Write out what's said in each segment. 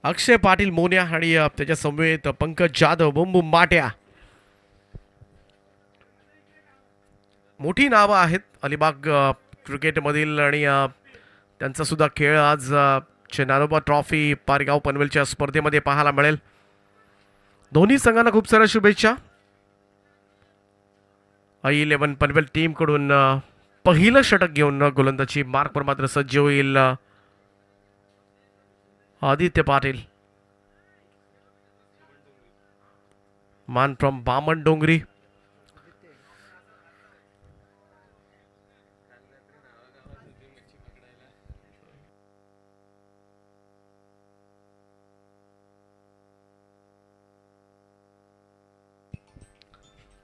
अक्षय पाटील मोन्या आणि त्याच्या समवेत पंकज जाधव बुम बुम माट्या. मोठी नावं आहेत अलिबाग क्रिकेटमधील आणि त्यांचा सुद्धा खेळ आज चेनारोबा ट्रॉफी पारगाव पनवेलच्या स्पर्धेमध्ये पाहायला मिळेल. दोन्ही संघांना खूप साऱ्या शुभेच्छा. I11 पनवेल टीमकडून पहिलं षटक घेऊन गोलंदाजी मार्कवर मात्र सज्ज होईल आदित्य पाटील. मान फ्रॉम बामण डोंगरी.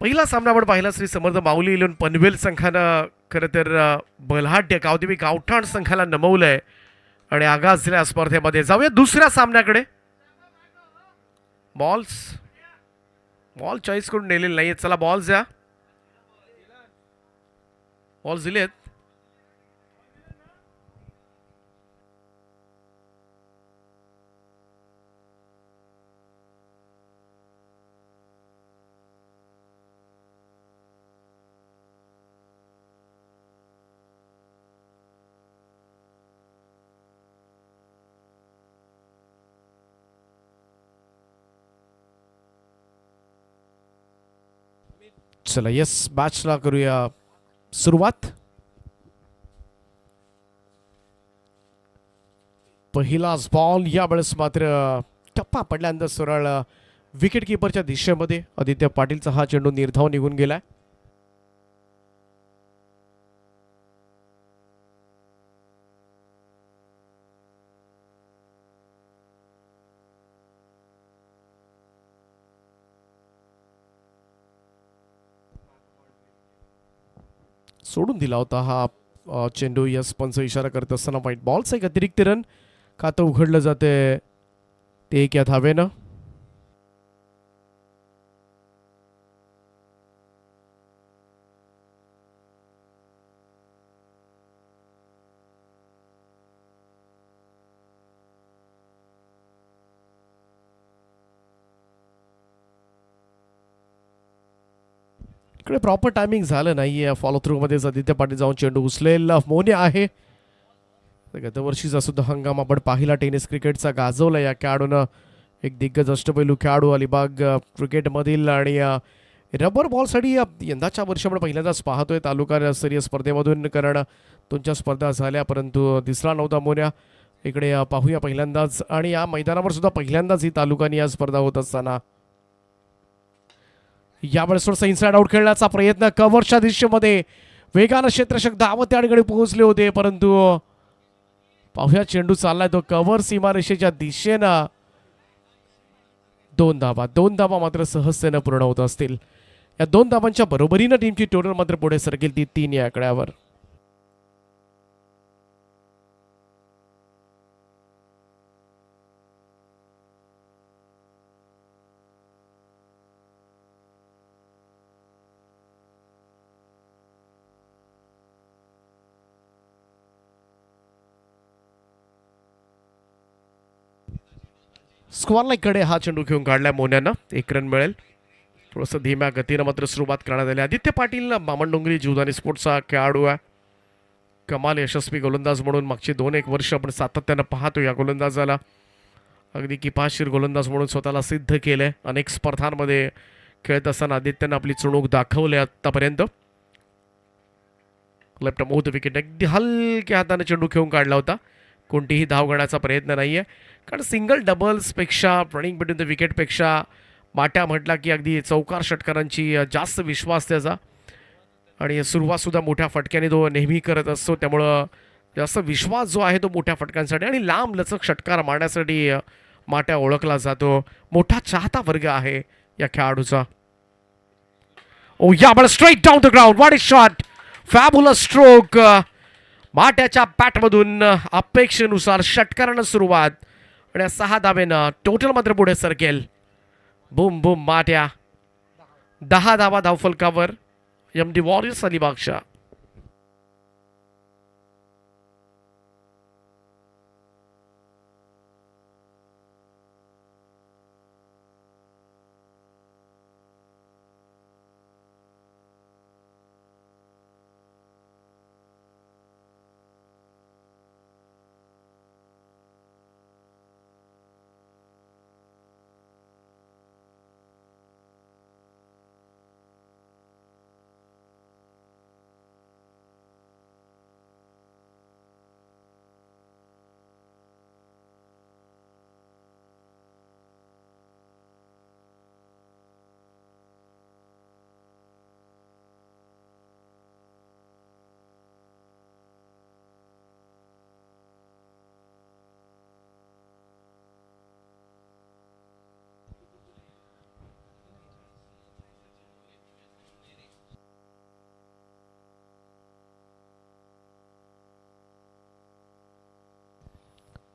पहिला सामना आपण पाहिला श्री समर्थ माऊली इलेवन पनवेल संघानं खरं तर बलहाट्य गावदेवी गावठाण संघाला नमवलंय आणि आगास झाल्या स्पर्धेमध्ये. जाऊया दुसऱ्या सामन्याकडे. बॉल चॉईस करून नेलेले नाहीये. चला बॉल्स द्या. बॉल्स दिलेत. चला यस मॅचला करूया सुरुवात. पहिलाच बॉल यावेळेस मात्र टप्पा पडल्यानंतर सरळ विकेट किपरच्या दिशेमध्ये आदित्य पाटीलचा हा चेंडू निर्धाव निघून गेलाय. सोडून दिला होता हा चेंडू. यस पंच इशारा करत असताना व्हाईट बॉलचा एक अतिरिक्त रन खातं उघडलं जाते ते एक या धावेनं. इकडे प्रॉपर टायमिंग झालं नाहीये फॉलो थ्रू मध्ये. आदित्य पाटील जाऊन चेंडू उचलेल. मोन्या आहे. गतवर्षीचा सुद्धा हंगाम आपण पाहिला टेनिस क्रिकेटचा गाजवला या खेळाडूनं. एक दिग्गज अष्टपैलू खेळाडू अलिबाग क्रिकेटमधील आणि रबर बॉलसाठी यंदाच्या वर्षी आपण पहिल्यांदाच पाहतोय तालुका स्तरीय स्पर्धेमधून. कारण दोनच्या स्पर्धा झाल्या परंतु दिसला नव्हता मोन्या. इकडे पाहूया पहिल्यांदाच आणि या मैदानावर सुद्धा पहिल्यांदाच ही तालुकानी या स्पर्धा होत असताना. यावेळेस थोडासा इन्साइड आउट खेळण्याचा प्रयत्न कव्हरच्या दिशेमध्ये. वेगानं क्षेत्ररक्षक धावत त्या ठिकाणी पोहोचले होते परंतु पाहूया चेंडू चाललाय तो कव्हर सीमारेषेच्या दिशेनं. दोन धाबा मात्र सहजतेनं पूर्ण होत असतील. या दोन धाबांच्या बरोबरीनं टीमची टोटल मात्र पुढे सरकेल ती 3 या आकड्यावर. स्क्वॉरला इकडे हा चेंडू घेऊन काढलाय मोन्यानं. 1 रन मिळेल. थोडंसं धीम्या गतीनं मात्र सुरुवात करण्यात आली. आदित्य पाटील बामण डोंगरी जीवदानी स्पोर्ट्सचा खेळाडू आहे. कमाल यशस्वी गोलंदाज म्हणून मागची 2-1 वर्ष आपण सातत्यानं पाहतो या गोलंदाजाला. अगदी किफाशीर गोलंदाज म्हणून स्वतःला सिद्ध केलंय. अनेक स्पर्धांमध्ये खेळत असताना आदित्यनं आपली चुणूक दाखवली आतापर्यंत. लेफ्ट मोहत विकेट अगदी हलक्या हाताने चेंडू खेळून काढला होता. कोणतीही धाव घेण्याचा प्रयत्न नाहीये. कारण सिंगल डबल्सपेक्षा रनिंग बिटवीन द विकेटपेक्षा माट्या म्हटला की अगदी चौकार षटकारांची जास्त विश्वास त्याचा आणि सुरुवातसुद्धा मोठ्या फटक्याने तो नेहमी करत असतो. त्यामुळं जास्त विश्वास जो आहे तो मोठ्या फटक्यांसाठी आणि लांब लचक षटकार मारण्यासाठी माट्या ओळखला जातो. मोठा चाहता वर्ग आहे या खेळाडूचा. ओ या ball straight down the ground. What is shot. Fabulous stroke. माट्याच्या बॅटमधून अपेक्षेनुसार षटकारानं सुरुवात आणि 6 धावेनं टोटल मात्र पुढे सरकेल. बुम बुम माट्या. 10 धावा धावफलकावर MD वॉरियर्स अलिबागच्या.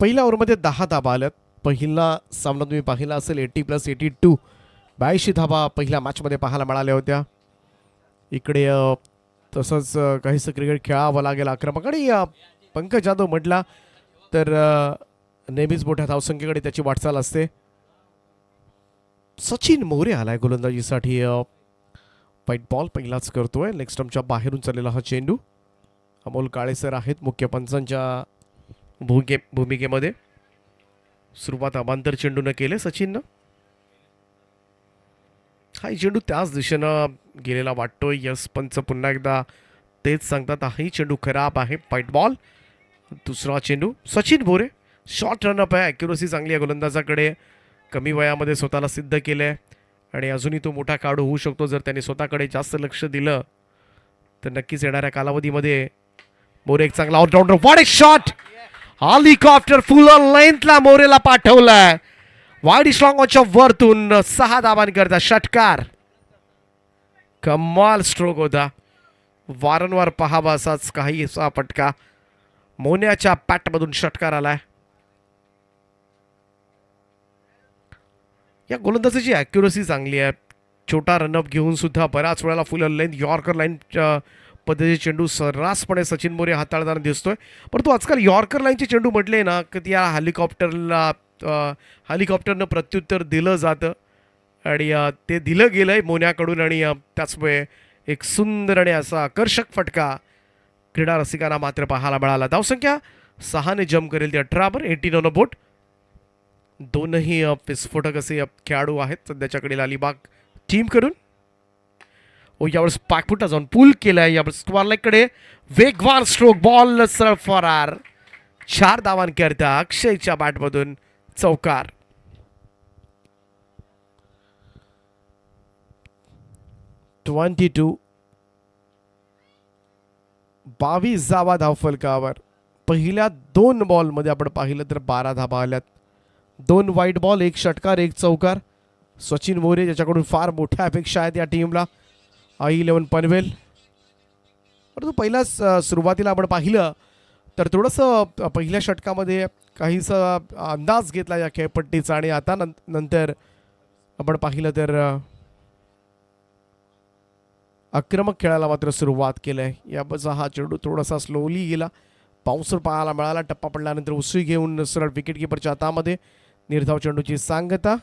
पहिल्या ओव्हरमध्ये 10 धाबा आल्यात. पहिला सामना तुम्ही पाहिला असेल 80+82 82 धाबा पहिल्या मॅचमध्ये पाहायला मिळाल्या होत्या. इकडे तसंच काहीसं क्रिकेट खेळावं लागेल आक्रमक. आणि पंकज जाधव म्हटला तर नेहमीच मोठ्या धावसंख्येकडे त्याची वाटचाल असते. सचिन मोरे आलाय गोलंदाजीसाठी. व्हाईट बॉल पहिलाच करतोय. लेग स्टंपच्या बाहेरून चाललेला हा चेंडू. अमोल काळे सर आहेत मुख्य पंचांच्या भूमिकेमध्ये. सुरुवात अमांतर चेंडूनं केले सचिननं. हा चेंडू त्याच दिशेनं गेलेला वाटतोय. यस पंच पुन्हा एकदा तेच सांगतात हाही चेंडू खराब आहे. White ball. दुसरा चेंडू सचिन मोरे. शॉर्ट रनअप आहे. ॲक्युरसी चांगली आहे गोलंदाजाकडे. कमी वयामध्ये स्वतःला सिद्ध केलं आहे आणि अजूनही तो मोठा खेळाडू होऊ शकतो जर त्याने स्वतःकडे जास्त लक्ष दिलं तर नक्कीच येणाऱ्या कालावधीमध्ये. मोरे एक चांगला allrounder. What a shot. Helicopter full लेंथला मोरेला पाठवलाय. वाईड स्ट्रॉंगच्या वरतून 6 धाबांकरता षटकार. कमाल स्ट्रोक होता. वारंवार पहावा असाच काही असा फटका. मोन्याच्या पॅटमधून षटकार आलाय. या गोलंदाजाची ॲक्युरसी चांगली आहे. छोटा रनअप घेऊन सुद्धा बऱ्याच वेळेला फुल लेंथ यॉर्कर लाईन पद्धतीचे चेंडू सर्रासपणे सचिन मोरे हाताळताना दिसतोय. परंतु आजकाल यॉर्कर लाईनचे चेंडू म्हटले ना की त्या हेलिकॉप्टरनं प्रत्युत्तर दिलं जातं आणि ते दिलं गेलंय मोन्याकडून. आणि त्याचमुळे एक सुंदर आणि असा आकर्षक फटका क्रीडा रसिकांना मात्र पाहायला मिळाला. धावसंख्या 6ने जम्प करेल ती 18 18 ऑन अ बोट. दोनही विस्फोटक असे खेळाडू आहेत सध्याच्याकडे अलिबाग टीमकडून. यावेळेस पाकफुटा जाऊन पूल केलाय. यावेळेस स्क्वारलाईकडे वेगवान स्ट्रोक. बॉल सरळ फरार. 4 धावांकरता अक्षयच्या बॅटमधून चौकार. (22) 22 धावा धावफलकावर. पहिल्या 2 बॉलमध्ये आपण पाहिलं तर 12 धाबा आल्यात. 2 व्हाईट बॉल, 1 षटकार, 1 चौकार. सचिन मोरे ज्याच्याकडून फार मोठ्या अपेक्षा आहेत या टीमला. I11 पनवेल. परंतु पहिल्याच सुरुवातीला आपण पाहिलं तर थोडंसं पहिल्या षटकामध्ये काहीसा अंदाज घेतला या खेळपट्टीचा आणि आता नंतर आपण पाहिलं तर आक्रमक खेळायला मात्र सुरुवात केलंय. याचा हा चेंडू थोडासा स्लोली गेला. बाउन्सर पाहायला मिळाला. टप्पा पडल्यानंतर उसळी घेऊन सरळ विकेट किपरच्या हातामध्ये. निर्धाव चेंडूची सांगता.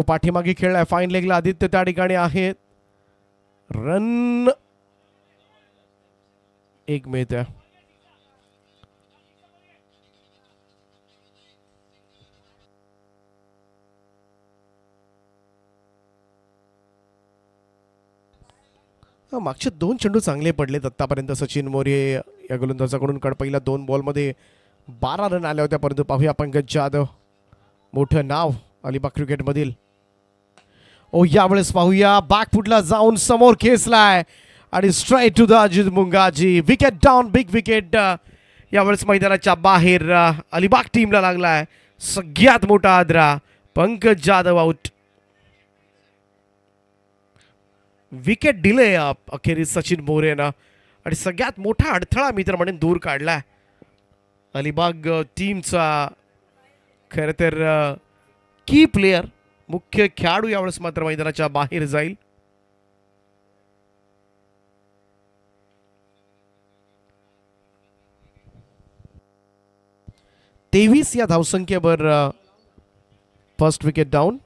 पाठीमागे खेळलाय. फाईन लेगला आदित्य त्या ठिकाणी आहेत. रन 1 मिळतोय. मागचे 2 चेंडू चांगले पडलेत आतापर्यंत सचिन मोरे या गोलंदाजाकडून. पहिल्या 2 बॉलमध्ये 12 रन आल्या होत्या. परंतु पाहूया पंकज जाधव. मोठं नाव अलिबाग क्रिकेटमधील. यावेळेस पाहूया बॅकफुटला जाऊन समोर खेचलाय आणि straight to the Ajit Mungaji. Wicket down. Big wicket यावेळेस मैदानाच्या बाहेर अलिबाग टीमला लागलाय. सगळ्यात मोठा आदरा. पंकज जाधव आउट. विकेट दिले अखेरीस सचिन मोरेनं आणि सगळ्यात मोठा अडथळा मी तर म्हणेन दूर काढलाय अलिबाग टीमचा. खरं तर की प्लेयर मुख्य खेळाडू यावेळेस मात्र मैदानाच्या बाहेर जाईल. तेवीस या धावसंख्येवर फर्स्ट विकेट डाऊन.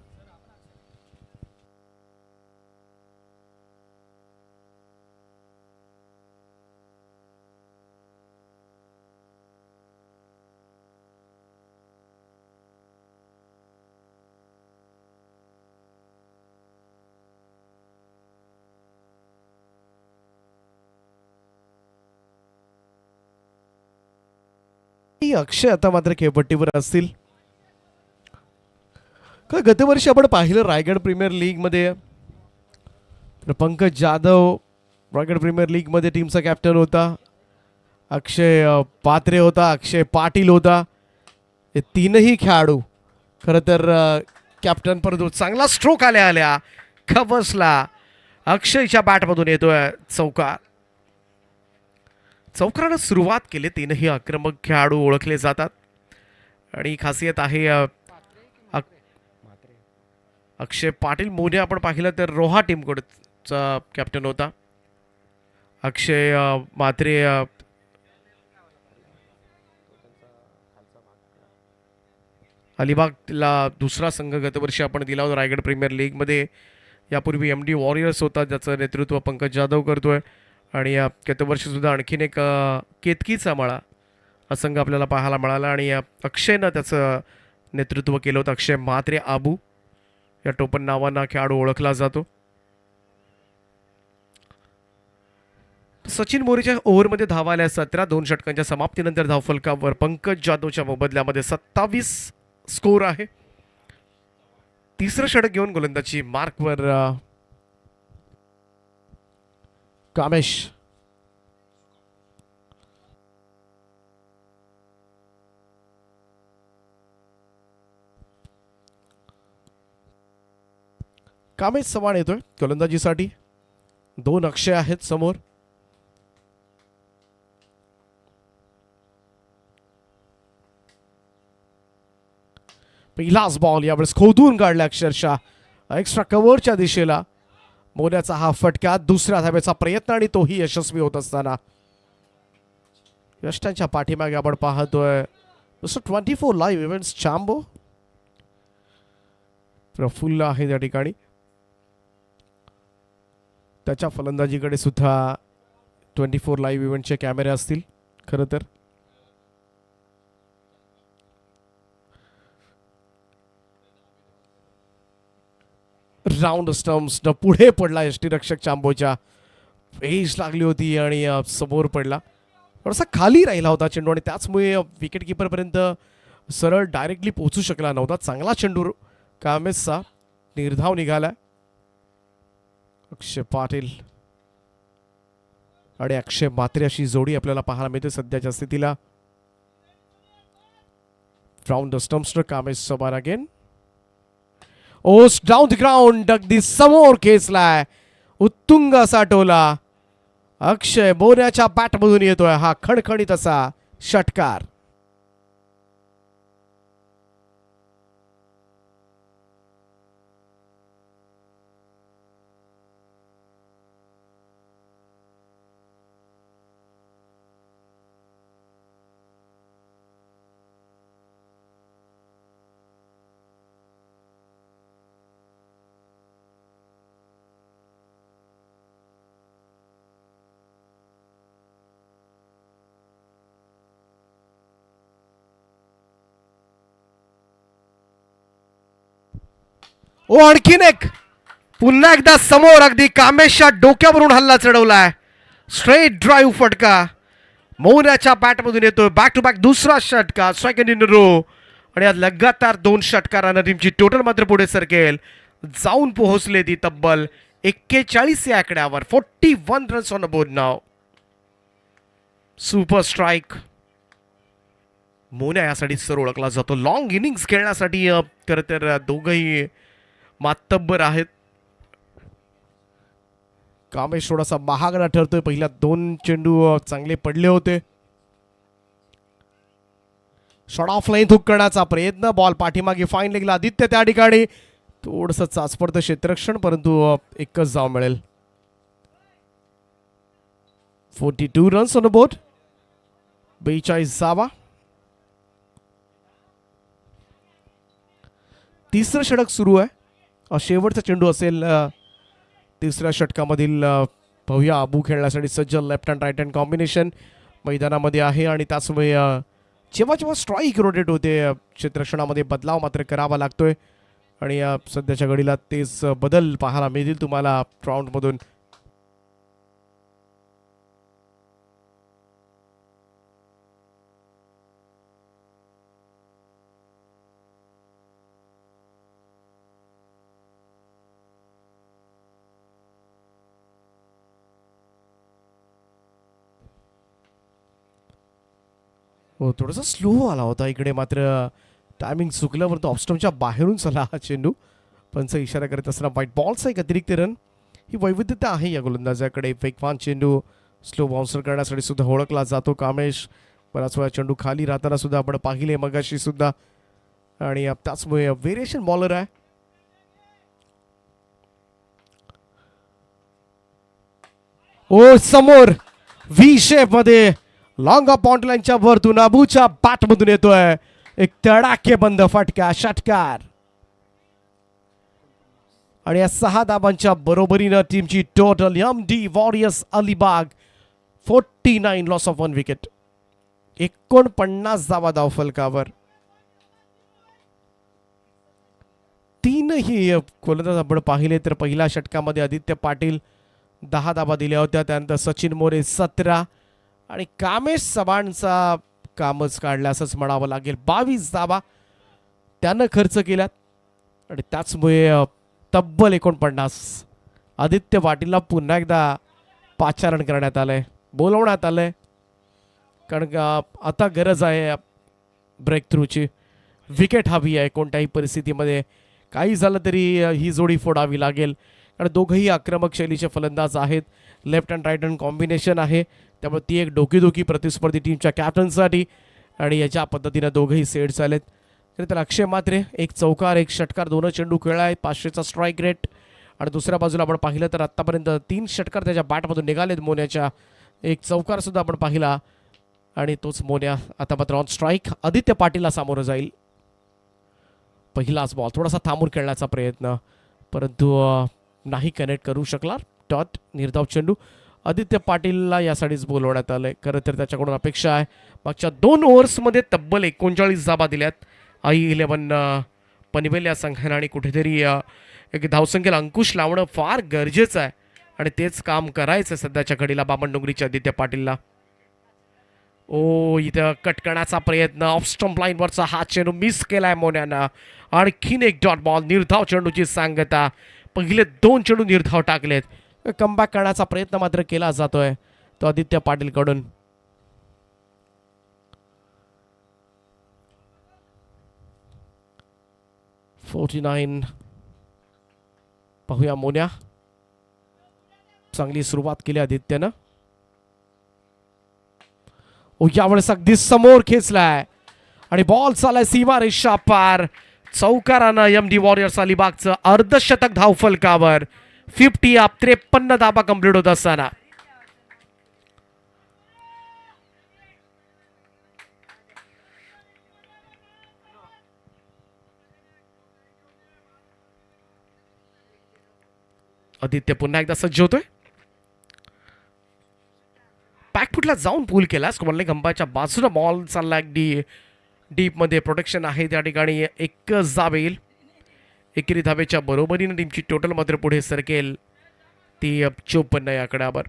अक्षय आता मात्र खेळपट्टीवर असतील. गतवर्षी आपण पाहिलं रायगड प्रीमियर लीग मध्ये पंकज जाधव रायगड प्रीमियर लीग मध्ये टीमचा कॅप्टन होता. अक्षय पात्रे होता. अक्षय पाटील होता. हे तीनही खेळाडू खरं तर कॅप्टन. परंतु चांगला स्ट्रोक आल्या खबसला अक्षयच्या बॅटमधून येतोय चौकार. चौकारानं सुरुवात केली. तीनही आक्रमक खेळाडू ओळखले जातात आणि खासियत आहे अक्षय पाटील मोने आपण पाहिलं तर रोहा टीमकडचा कॅप्टन होता. अक्षय म्हात्रे अलिबागला दुसरा संघ गतवर्षी आपण दिला होता रायगड प्रीमियर लीगमध्ये. यापूर्वी MD वॉरियर्स होता ज्याचं नेतृत्व पंकज जाधव करतोय. आणि गतवर्षीसुद्धा आणखीन एक केतकीचा मळा हा संघ आपल्याला पाहायला मिळाला आणि अक्षयनं त्याचं नेतृत्व केलं होतं. अक्षय म्हात्रे आबू या टोपण नावानं खेळाडू ओळखला जातो. सचिन मोरेच्या ओव्हरमध्ये धावा आल्या 17. 2 षटकांच्या समाप्तीनंतर धावफलकावर पंकज जाधवच्या मोबदल्यामध्ये 27 स्कोर आहे. तिसरं षटक घेऊन गोलंदाजी मार्कवर कामेश. कामेश चव्हाण येतोय गोलंदाजीसाठी. 2 अक्षय आहेत समोर. पहिलाच बॉल यावेळेस खोदून काढला अक्षरशः एक्स्ट्रा कव्हरच्या दिशेला. मोन्याचा हा फटका. दुसऱ्या धावेचा प्रयत्न आणि तोही यशस्वी होत असताना यष्टांच्या पाठीमागे आपण पाहतोय 24 लाईव्ह इव्हेंट्स चांबो प्रफुल्ल आहे त्या ठिकाणी. त्याच्या फलंदाजीकडे सुद्धा 24 लाईव्ह इव्हेंटचे कॅमेरे असतील खरं तर. राऊंड स्टम्प्स पुढे पडला यष्टीरक्षक चांबोच्या. पेस लागली होती आणि समोर पडला. थोडासा खाली राहिला होता चेंडू आणि त्याचमुळे विकेट किपरपर्यंत सरळ डायरेक्टली पोहोचू शकला नव्हता. चांगला चेंडू कामेशचा निर्धाव निघाला. अक्षय पाटील आणि अक्षय म्हात्रे अशी जोडी आपल्याला पाहायला मिळते सध्याच्या स्थितीला. Round stumps Kamesh Chavan again. ओस डाऊन द ग्राउंड अगदी समोर खेचलाय. उत्तुंग असा टोला अक्षय मोन्याच्या बॅटमधून येतोय हा खणखणीत असा षटकार. ओ आणखीन एक पुन्हा एकदा समोर अगदी कामेशच्या डोक्यावरून हल्ला चढवलाय. स्ट्रेट ड्राईव्ह फटका मोन्याच्या बॅटमधून येतोय. बॅक टू बॅक दुसरा षटकार सेकंड इन रो आणि आज लगातार 2 षटकारांना टीमची टोटल मात्र पुढे सरकेल जाऊन पोहोचले ती तब्बल 41 या आकड्यावर. 41 रन्स ऑन द बोर्ड नाव. Super strike. मोन्या यासाठी सर ओळखला जातो. लॉंग इनिंग्स खेळण्यासाठी खरं तर दोघंही मातब्बर आहेत. कामेश थोडासा महागडा ठरतोय. पहिल्या 2 चेंडू चांगले पडले होते. शॉट ऑफ लाईन हुक करण्याचा प्रयत्न. बॉल पाठीमागे फाईन लेगला आदित्य त्या ठिकाणी थोडंसं चाचपडतं क्षेत्ररक्षण परंतु एकच धाव मिळेल. 42 रन्स ऑन द बोर्ड. 42 धावा. तिसरं षटक सुरू आहे. शेवटचा चेंडू असेल तिसऱ्या षटकामधील. भव्या आबू खेळण्यासाठी सज्ज. Left hand right hand combination मैदानामध्ये आहे आणि त्याचमुळे जेव्हा जेव्हा स्ट्राईक रोटेट होते क्षेत्ररक्षणामध्ये बदलाव मात्र करावा लागतोय आणि सध्याच्या घडीला तेच बदल पाहायला मिळतील तुम्हाला राऊंडमधून. हो थोडासा स्लो आला होता इकडे मात्र टायमिंग चुकलं परंतु ऑफस्टमच्या बाहेरून चला हा चेंडू. पंच इशारा करत असताना व्हाईट बॉलचा एक अतिरिक्त रन. ही वैविध्यता आहे या गोलंदाजाकडे. वेगवान चेंडू स्लो बाउन्सर करण्यासाठी सुद्धा ओळखला जातो कामेश. बराच वेळा चेंडू खाली राहताना सुद्धा आपण पाहिले मगाशी सुद्धा, आणि त्याचमुळे व्हेरिएशन बॉलर आहे. ओ समोर व्ही शेप मध्ये लॉंग पॉइंट लाईनच्या वरतून अबूच्या बॅट मधून येतोय एक तडाखेबंद फटका, षटकार. आणि या 6 धाबांच्या बरोबरीनं टीमची total MD warriors Alibag 49 loss of 1 wicket. 49 धावा धावफलकावर. तीनही गोलंदाज आपण पाहिले तर पहिल्या षटकामध्ये आदित्य पाटील 10 धाबा दिल्या होत्या. त्यानंतर सचिन मोरे 17 आणि कामेश चव्हाणचा कामच काढला असंच म्हणावं लागेल. 22 धाबा त्यानं खर्च केल्यात आणि त्याचमुळे तब्बल 49. आदित्य पाटीलला पुन्हा एकदा पाचारण करण्यात आलंय, बोलवण्यात आलंय, कारण का आता गरज आहे ब्रेक थ्रूची. विकेट हवी आहे कोणत्याही परिस्थितीमध्ये. काही झालं तरी ही जोडी फोडावी लागेल, कारण दोघंही आक्रमक शैलीचे फलंदाज आहेत. Left and right hand combination आहे, त्यामुळे ती एक डोकीदोकी प्रतिस्पर्धी टीमच्या कॅप्टनसाठी. आणि याच्या पद्धतीनं दोघंही सेट झालेत. तर अक्षय मात्रे 1 चौकार 1 षटकार 2 चेंडू खेळला आहे, 500चा स्ट्राईक रेट. आणि दुसऱ्या बाजूला आपण पाहिलं तर आत्तापर्यंत 3 षटकार त्याच्या बॅटमधून निघालेत मोन्याच्या. 1 चौकार सुद्धा आपण पाहिला आणि तोच मोन्या आता मात्र ऑन स्ट्राईक आदित्य पाटीलला सामोरं जाईल. पहिलाच बॉल थोडासा थांबून खेळण्याचा प्रयत्न, परंतु नाही कनेक्ट करू शकला. डॉट निर्धाव चेंडू. आदित्य पाटीलला यासाठीच बोलवण्यात आलंय. खरं तर त्याच्याकडून अपेक्षा आहे. मागच्या 2 ओव्हर्समध्ये तब्बल 39 धाबा दिल्यात I-11 पनवेल या संघानं, आणि कुठेतरी एक धावसंख्येला अंकुश लावणं फार गरजेचं आहे आणि तेच काम करायचं सध्याच्या घडीला बामणडोंगरीच्या आदित्य पाटीलला. ओ इथं कट करण्याचा प्रयत्न, ऑफ स्टंप लाईनवरचा हा चेंडू मिस केलाय मोन्यानं. आणखीन एक डॉट बॉल, निर्धाव चेंडूची सांगता. पहिले 2 चेंडू निर्धाव टाकलेत. कमबॅक करण्याचा प्रयत्न मात्र केला जातोय तो आदित्य पाटील कडून. पाहूया मोन्या. चांगली सुरुवात केली आदित्यनं. यावेळेस अगदी समोर खेचलाय आणि बॉल चालाय सीमा रेषा पार. चौकारानं MD वॉरियर्स अलिबागचं अर्धशतक धावफलकावर. 50 अप 53 धाबा कंप्लीट होत असताना आदित्य पुन्हा एकदा सज्ज होतोय. बॅकफुटला जाऊन पूल केला. स्कॉमनले गंबाच्या बाजूला बॉल चालला अगदी डीप मध्ये. प्रोटेक्शन आहे त्या ठिकाणी. एकच धाव येईल. एकेरी धावेच्या बरोबरीने टीमची टोटल मात्र पुढे सरकेल ती 54 या आकड्यावर.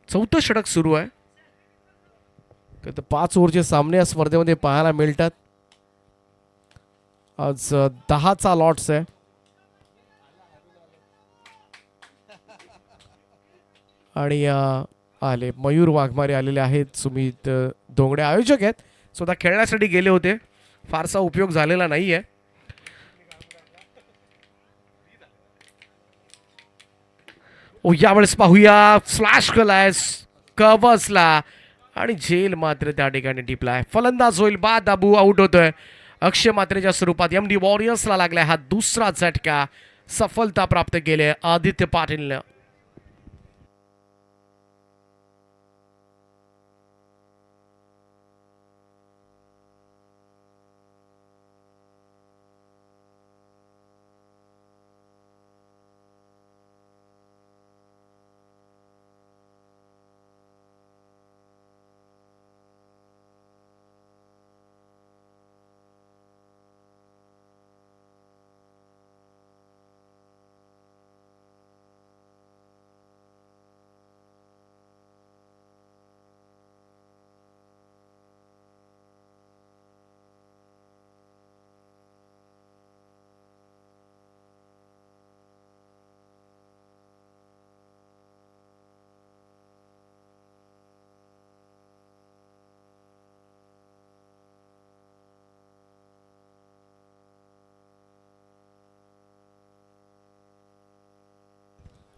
4थं षटक सुरू आहे. 5 ओव्हरचे सामने या स्पर्धेमध्ये पाहायला मिळतात. आज 10चा लॉट्स आहे. आणि आले मयूर वाघमारे आलेले आहेत. सुमित धोंगडे आयोजक आहेत, स्वतः खेळण्यासाठी गेले होते. फारसा उपयोग झालेला नाहीये. ओ यावेळेस पाहूया फ्लॅश केलाय कव्हर्सला आणि झेल मात्र त्या ठिकाणी टिपलाय. फलंदाज होईल बाद. अबू आउट होतोय. अक्षय मात्रेच्या स्वरूपात MD वॉरियर्सला लागलाय हा दुसरा झटका. सफलता प्राप्त केली आदित्य पाटीलनं.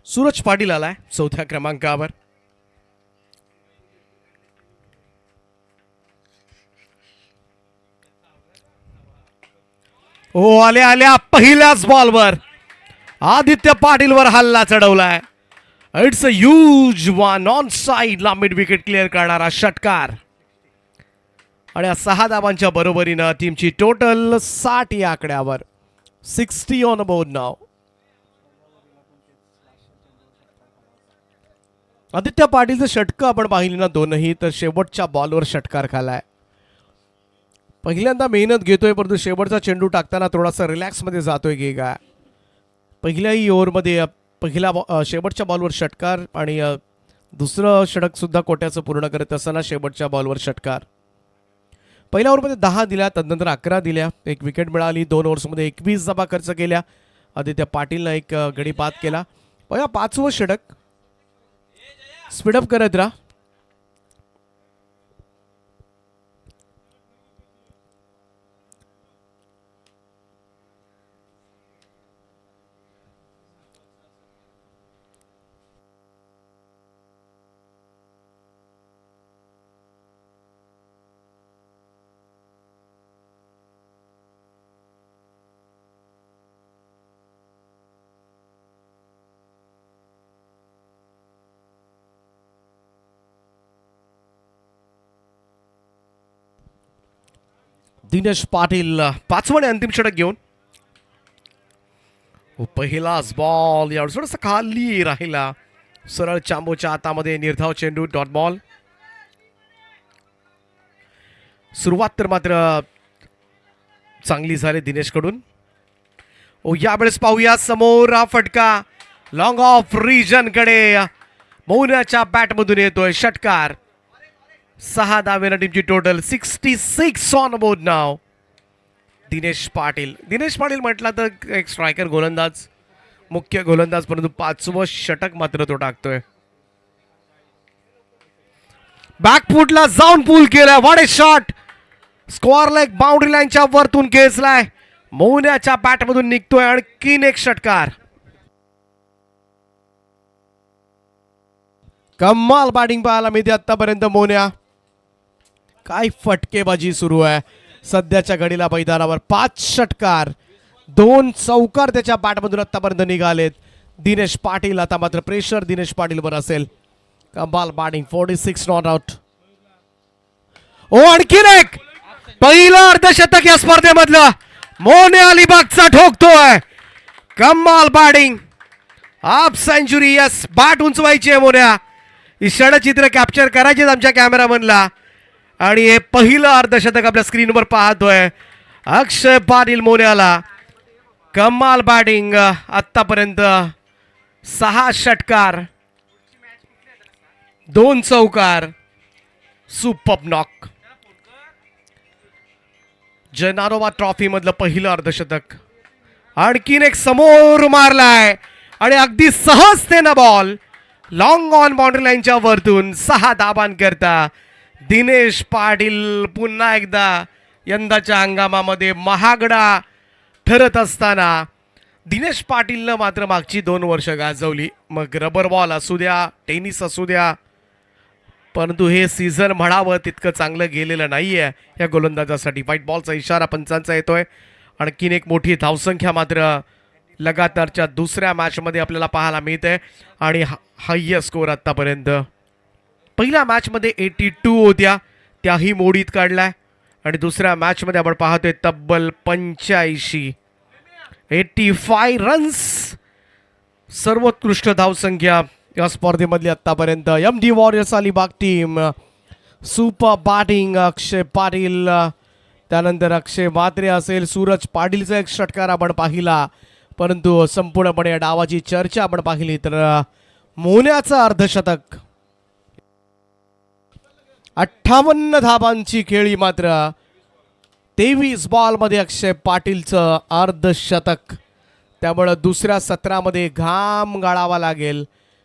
सूरज पाटील आलाय 4थ्या क्रमांकावर. ओ आल्या आल्या पहिल्याच बॉलवर आदित्य पाटीलवर हल्ला चढवलाय. It's a huge one on साइडला मिड विकेट क्लिअर करणारा षटकार आणि 6 धावांच्या बरोबरीनं टीमची टोटल 60 या आकड्यावर. 60 ऑन बोर्ड नाव. आदित्य पाटीलचं षटकं आपण पाहिली ना दोनही, तर शेवटच्या बॉलवर षटकार खालाय. पहिल्यांदा मेहनत घेतोय परंतु शेवटचा चेंडू टाकताना थोडासा रिलॅक्समध्ये जातोय की काय. पहिल्याही ओव्हरमध्ये शेवटच्या बॉलवर षटकार आणि दुसरं षटक सुद्धा कोट्याचं पूर्ण करत असताना शेवटच्या बॉलवर षटकार. पहिल्या ओव्हरमध्ये 10 दिल्या, तदनंतर 11 दिल्या, 1 विकेट मिळाली. 2 ओव्हर्समध्ये 21 धावा खर्च केल्या. आदित्य पाटीलनं एक गडी बाद केला. 5वं षटक स्पीडअप करत राहा. दिनेश पाटील 5वं आणि अंतिम षटक घेऊन. पहिलाच बॉल यावर थोडासा खाली राहिला. सरळ चांबोच्या हातामध्ये निर्धाव चेंडू, डॉट बॉल. सुरुवात तर मात्र चांगली झाली दिनेशकडून. यावेळेस पाहूया समोर हा फटका लॉंग ऑफ रिजन कडे मौन्याच्या बॅटमधून येतोय षटकार. 6 धावेनं टीमची टोटल 66 ऑन बोर्ड नाव. दिनेश पाटील म्हटला तर एक स्ट्रायकर गोलंदाज, मुख्य गोलंदाज, परंतु 5वं षटक मात्र तो टाकतोय. बॅकफुटला जाऊन पूल केलाय. What a shot. Square leg boundary लाईनच्या वरतून खेचलाय. मौन्याच्या बॅटमधून निघतोय आणखीन एक षटकार. कमाल बॅटिंग पाहायला मिळते आतापर्यंत. मौन्या काय फटकेबाजी सुरू आहे सध्याच्या घडीला मैदानावर. 5 षटकार, 2 चौकार त्याच्या बॅटमधून आतापर्यंत निघालेत. दिनेश पाटील आता मात्र प्रेशर दिनेश पाटीलवर असेल. कमाल बॅटिंग. 46 not out. आणखीन एक पहिलं अर्धशतक या स्पर्धेमधलं मौन्या अलिबागचा ठोकतोय. कमाल batting. Half century. Yes, bat उंचवायची आहे मौन्या. ही षडचित्र कॅप्चर करायचे आमच्या कॅमेरामनला. आणि हे पहिलं अर्धशतक आपल्या स्क्रीनवर पाहतोय अक्षय पाटील मौन्याला. कमाल बॅटिंग. आतापर्यंत 6 षटकार, 2 चौकार, सुपर नॉक. जनारोबा ट्रॉफी मधलं पहिलं अर्धशतक. आणखीन एक समोर मारलाय आणि अगदी सहजतेनं बॉल लॉंग ऑन बाउंड्री लाईनच्या वरतून 6 धाबांकरता दिनेश पाटील पुन्हा एकदा यंदाच्या हंगामामध्ये महागडा ठरत असताना दिनेश पाटीलनं मात्र मागची 2 वर्ष गाजवली. मग रबर बॉल असू द्या, टेनिस असू द्या, परंतु हे सीझन म्हणावं तितकं चांगलं गेलेलं नाहीये या गोलंदाजासाठी. व्हाईट बॉलचा इशारा पंचांचा येतोय. आणखीन एक मोठी धावसंख्या मात्र लगातारच्या दुसऱ्या मॅचमध्ये आपल्याला पाहायला मिळते आणि हायेस्ट स्कोर आतापर्यंत. पहिल्या मॅचमध्ये 82 होत्या, त्याही मोडीत काढलाय. आणि दुसऱ्या मॅचमध्ये आपण पाहतोय तब्बल 85, 85 रन्स. सर्वोत्कृष्ट धावसंख्या या स्पर्धेमधली आतापर्यंत. MD warriors Alibag team. Super batting Akshay Patil, त्यानंतर अक्षय म्हात्रे असेल, सूरज पाटीलचा एक षटकार आपण पाहिला. परंतु संपूर्णपणे डावाची चर्चा आपण पाहिली तर मौन्याचं अर्धशतक. 58 धाबांची खेळी मात्र 23 बॉलमध्ये अक्षय पाटीलचं अर्धशतक. त्यामुळं दुसऱ्या सत्रामध्ये घाम गाळावा लागेल.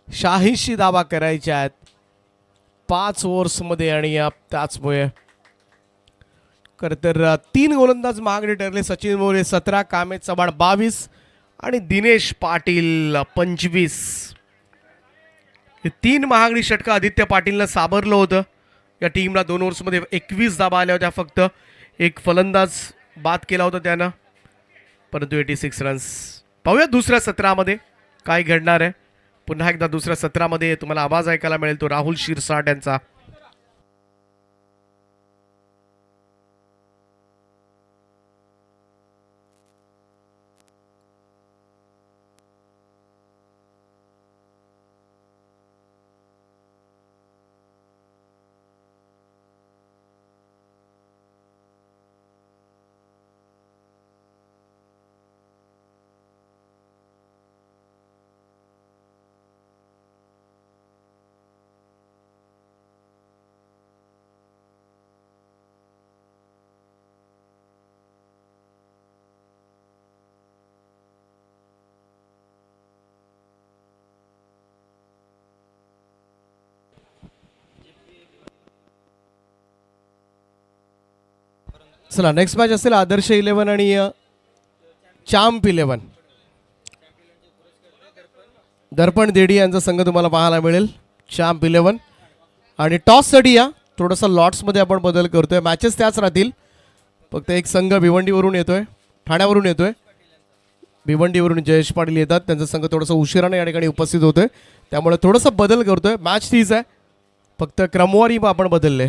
86 धावा करायच्या आहेत 5 ओव्हर्समध्ये. आणि त्याचमुळे खरं तर 3 गोलंदाज महागडे ठरले. सचिन मोरे 17, कामेश चव्हाण 22 आणि दिनेश पाटील 25. हे 3 महागडी षटकं आदित्य पाटीलनं साबरलं होतं. या टीमला 2 ओव्हर्समध्ये 21 धाबा आल्या होत्या फक्त. एक फलंदाज बाद केला होता त्यानं, परंतु 86 रन्स. पाहूया दुसऱ्या सत्रामध्ये काय घडणार आहे. पुन्हा एकदा दुसऱ्या सत्रामध्ये तुम्हाला आवाज ऐकायला मिळेल तो राहुल शिरसाट यांचा. चला नेक्स्ट मॅच असेल आदर्श 11 आणि चाम्प 11. दर्पण देडी यांचा संघ तुम्हाला पाहायला मिळेल. चाम्प 11 आणि टॉससाठी या थोडंसं लॉट्समध्ये आपण बदल करतोय. मॅचेस त्याच राहतील, फक्त एक संघ भिवंडीवरून येतोय, ठाण्यावरून येतोय. भिवंडीवरून जयेश पाटील येतात, त्यांचा संघ थोडंसं उशिराने या ठिकाणी उपस्थित होतोय, त्यामुळे थोडंसं बदल करतोय. मॅच तीच आहे, फक्त क्रमवारी आपण बदलले.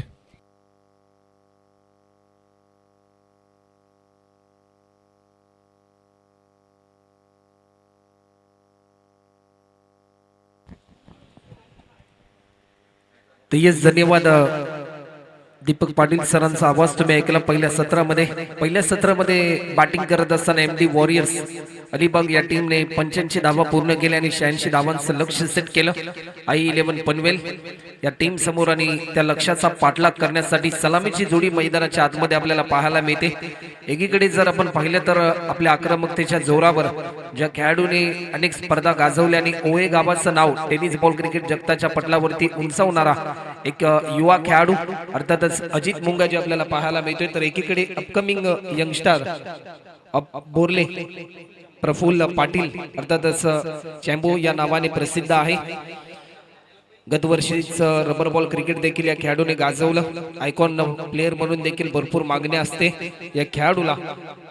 तर येस, धन्यवाद दीपक पाटील सरांचा आवाज तुम्ही ऐकला. पहिल्या सत्रामध्ये बॅटिंग करत असताना एमडी वॉरियर्स अलिबाग या टीमने 85 धावा पूर्ण केल्या आणि 86 धावांचं लक्ष सेट केलं. i11 पनवेल या टीम समोर आणि त्या लक्ष्याचा पाठलाग करण्यासाठी सलामीची जोडी मैदानाच्या आतमध्ये आपल्याला पाहायला मिळते. एकीकडे जर आपण पाहिलं तर आपल्या आक्रमकतेच्या जोरावर ज्या खेळाडूने अनेक स्पर्धा गाजवल्या आणि ओए गावाचं नाव टेनिस बॉल क्रिकेट जगताच्या पटलावरती उंचावणारा एक युवा खेळाडू अर्थातच अजित मुंगाजी आपल्याला पाहायला मिळतोय. तर एकीकडे अपकमिंग यंगस्टर बोरले प्रफुल्ल पाटील अर्थातच चॅम्बो या नावाने प्रसिद्ध आहे. गतवर्षीच रबर बॉल क्रिकेट देखील या खेळाडूने गाजवलं. आयकॉन प्लेअर म्हणून देखील भरपूर मागणी असते या खेळाडूला,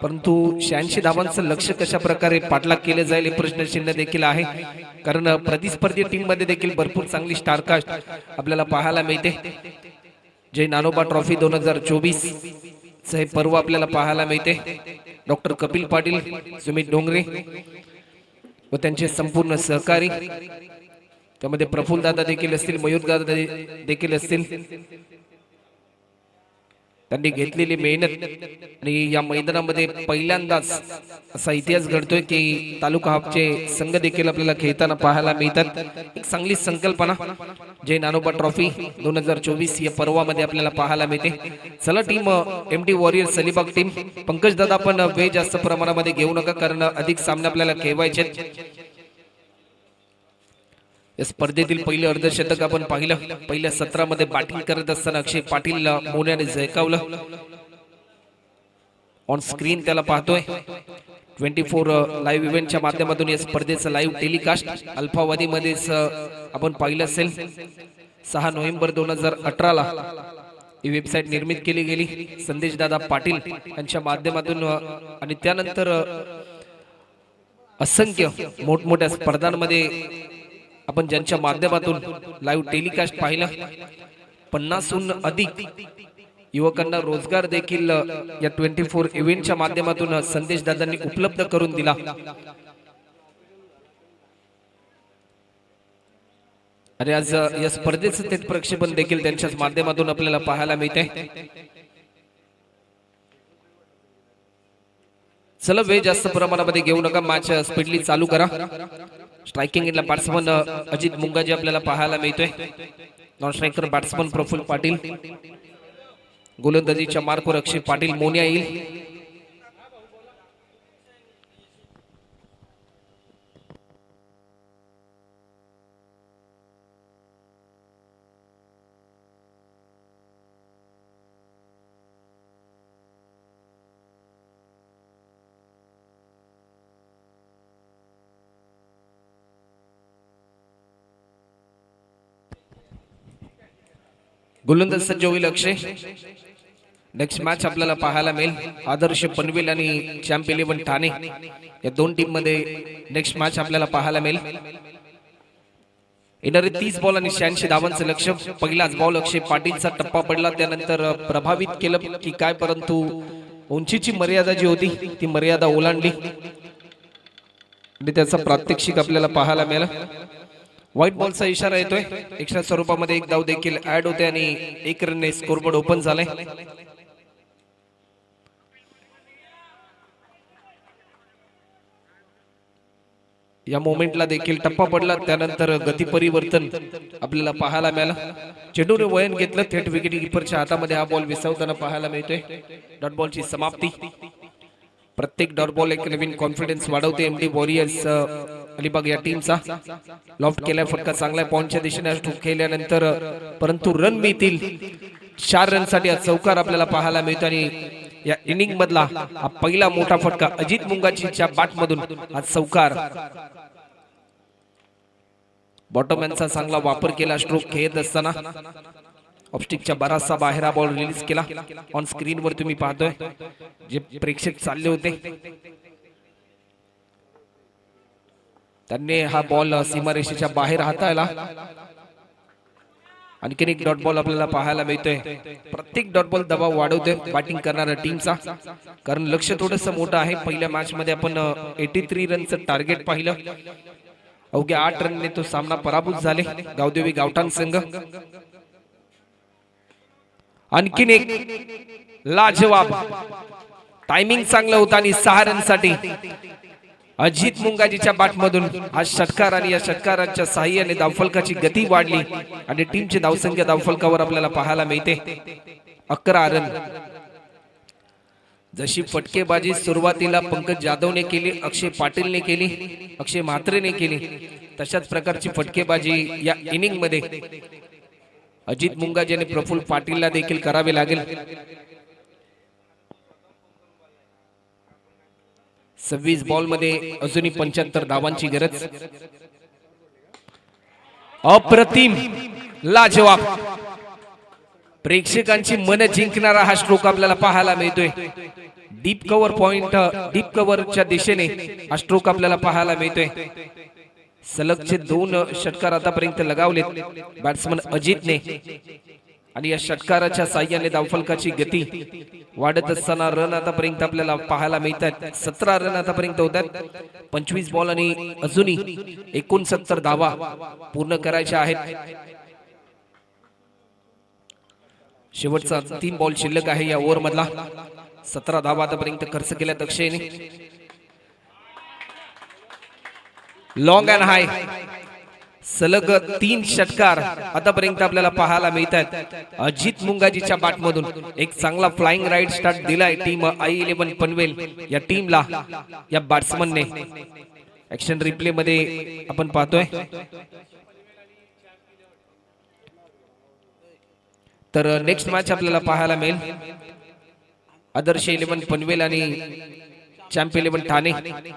परंतु 86 धावांचं लक्ष कशा प्रकारे पाठलाग केले जाईल हे प्रश्नचिन्ह देखील आहे. कारण प्रतिस्पर्धी टीम मध्ये देखील भरपूर चांगली स्टारकास्ट आपल्याला पाहायला मिळते. जय नानोबा ट्रॉफी 2024 हे पर्व आपल्याला पाहायला मिळते. डॉक्टर कपिल पाटील, सुमित डोंगरे व त्यांचे संपूर्ण सहकारी, त्यामध्ये प्रफुल्ल दादा देखील असतील, मयूर दादा देखील असतील. त्यांनी घेतलेली मेहनत आणि या मैदानामध्ये पहिल्यांदाच असा इतिहास घडतोय की तालुका हाफचे संघ देखील आपल्याला खेळताना पाहायला मिळतात. एक चांगली संकल्पना जय नानोबा ट्रॉफी 2024 या पर्वामध्ये आपल्याला पाहायला मिळते. चला team MD warriors Alibag team, Pankaj दादा पण वेळ जास्त प्रमाणामध्ये घेऊ नका, कारण अधिक सामने आपल्याला खेळवायचे. या स्पर्धेतील पहिले अर्धशतक आपण पाहिलं. पहिल्या सत्रामध्ये बॅटिंग करत असताना अक्षय पाटील मोन्याने झळकावलं. ऑन स्क्रीन त्याला पाहतोय. 24 लाईव्ह इव्हेंटच्या माध्यमातून या स्पर्धेचं लाईव्ह टेलिकास्ट अल्फावधीमध्येच आपण पाहिलं असेल. 6 नोव्हेंबर 2018 ला ही वेबसाईट निर्मित केली गेली संदेश दादा पाटील यांच्या माध्यमातून, आणि त्यानंतर असंख्य मोठमोठ्या स्पर्धांमध्ये आपण ज्यांच्या माध्यमातून लाईव्ह टेलिकास्ट पाहिलं. 50हून अधिक युवकांना रोजगार देखील या 24 इव्हेंटच्या माध्यमातून संदेश दादांनी उपलब्ध करून दिला. आणि आज या स्पर्धेचं थेट प्रक्षेपण देखील त्यांच्याच माध्यमातून आपल्याला पाहायला मिळते. चला वेळ जास्त प्रमाणामध्ये घेऊ नका, मॅच स्पीडली चालू करा. स्ट्रायकिंग इनला बॅट्समन अजित मुंगाजी आपल्याला पाहायला मिळतोय. Non striker batsman Praful Patil, गोलंदाजीच्या मार्कवर अक्षय पाटील मोन्या येईल. गोलंदाज सज्ज होईल अक्षय. नेक्स्ट मॅच आपल्याला पाहायला मिळेल आदर्श पनवेल आणि चॅम्प 11 ठाणे या दोन टीम मध्ये नेक्स्ट मॅच आपल्याला पाहायला मिळेल. येणारे 30 बॉल आणि 86 धावांचं लक्ष. पहिलाच बॉल अक्षय पाटीलचा टप्पा पडला, त्यानंतर प्रभावित केलं की काय, परंतु उंचीची मर्यादा जी होती ती मर्यादा ओलांडली आणि त्याचा प्रात्यक्षिक आपल्याला पाहायला मिळालं. व्हाईट बॉलचा इशारा येतोय. एक्स्ट्रा स्वरूपामध्ये एक धाव देखील ऍड होते आणि 1 रनने स्कोरबोर्ड ओपन झालाय. या मोमेंटला देखील टप्पा पडला, त्यानंतर गती परिवर्तन आपल्याला पाहायला मिळालं. चेंडूने वळण घेतलं, थेट विकेट किपरच्या हातामध्ये हा बॉल विसावताना पाहायला मिळतोय. डॉट बॉलची समाप्ती. प्रत्येक डॉट बॉल एक नवीन कॉन्फिडन्स वाढवते एमडी वॉरियर्स अलिबाग या टीमचा. लॉफ्ट केलाय, फटका चांगला पॉइंटच्या दिशेने केल्यानंतर परंतु रन मिळतील. 4 रनसाठी चौकार आपल्याला पाहायला मिळतो आणि या इनिंग मधला हा पहिला मोठा फटका अजित मुंगाचीच्या बॅट मधून हा चौकार. बॉटमॅनचा चांगला वापर केला स्ट्रोक खेळत असताना. ऑफस्टिकच्या बराचसा बाहेर हा बॉल रिलीज केला. ऑन स्क्रीन वर तुम्ही पाहतोय जे प्रेक्षक चालले होते त्यांनी हा बॉल सीमारेषेच्या बाहेर हाताळला. आणखीन एक डॉट बॉल आपल्याला पाहायला मिळतोय. प्रत्येक डॉट बॉल दबाव वाढवतोय बॅटिंग करणाऱ्या टीमचा, कारण लक्ष थोडंसं मोठं आहे. पहिल्या मॅच मध्ये आपण 83 रनचं टार्गेट पाहिलं. अवघ्या 8 रनने तो सामना पराभूत झाले गावदेवी गावठाण संघ. आणखीन एक लाजवाब टायमिंग चांगलं होतं आणि 6 रनसाठी अजित मुंगाजीच्या बॅटमधून हा षटकार आणि या षटकाराच्या साहाय्याने धावफलकाची गती वाढली आणि टीमची धावसंख्या धावफलकावर आपल्याला पाहायला मिळते 11 रन. जशी फटकेबाजी सुरुवातीला पंकज जाधवने केली, अक्षय पाटीलने केली, अक्षय म्हात्रेने केली, तशाच प्रकारची फटकेबाजी या इनिंग मध्ये अजित मुंगाजी आणि प्रफुल्ल पाटीलला देखील करावे लागेल. 26 बॉल मध्ये अजूनही 75 धावांची गरज. अप्रतिम, लाजवाब, प्रेक्षकांची मन जिंकणारा हा स्ट्रोक आपल्याला पाहायला मिळतोय. डीप कव्हर पॉइंट, डीप कव्हरच्या दिशेने हा स्ट्रोक आपल्याला पाहायला मिळतोय. सलगचे 2 षटकार आतापर्यंत लगावलेत बॅट्समन अजितने आणि या षटकाराच्या साह्याने धावफलकाची गती वाढत असताना रन आतापर्यंत आपल्याला पाहायला मिळतात. 17 रन आतापर्यंत होतात. 25 बॉल आणि अजूनही 69 धावा पूर्ण करायच्या आहेत. शेवटचा 3 बॉल शिल्लक आहे या ओव्हर मधला. 17 धावा आतापर्यंत खर्च केल्यात अक्षयने. लॉंग अँड हाय सलग 3 षटकार आतापर्यंत आपल्याला पाहायला मिळतात. अजित मुंगाजीच्या बॅटमधून एक चांगला फ्लाइंग राईट स्टार्ट दिलाय टीम i11 पनवेल या टीमला या बॅट्समनने. ऍक्शन रिप्ले मध्ये आपण पाहतोय तर नेक्स्ट मॅच आपल्याला पाहायला मिळेल आदर्श 11 पनवेल आणि चॅम्प 11 ठाणे.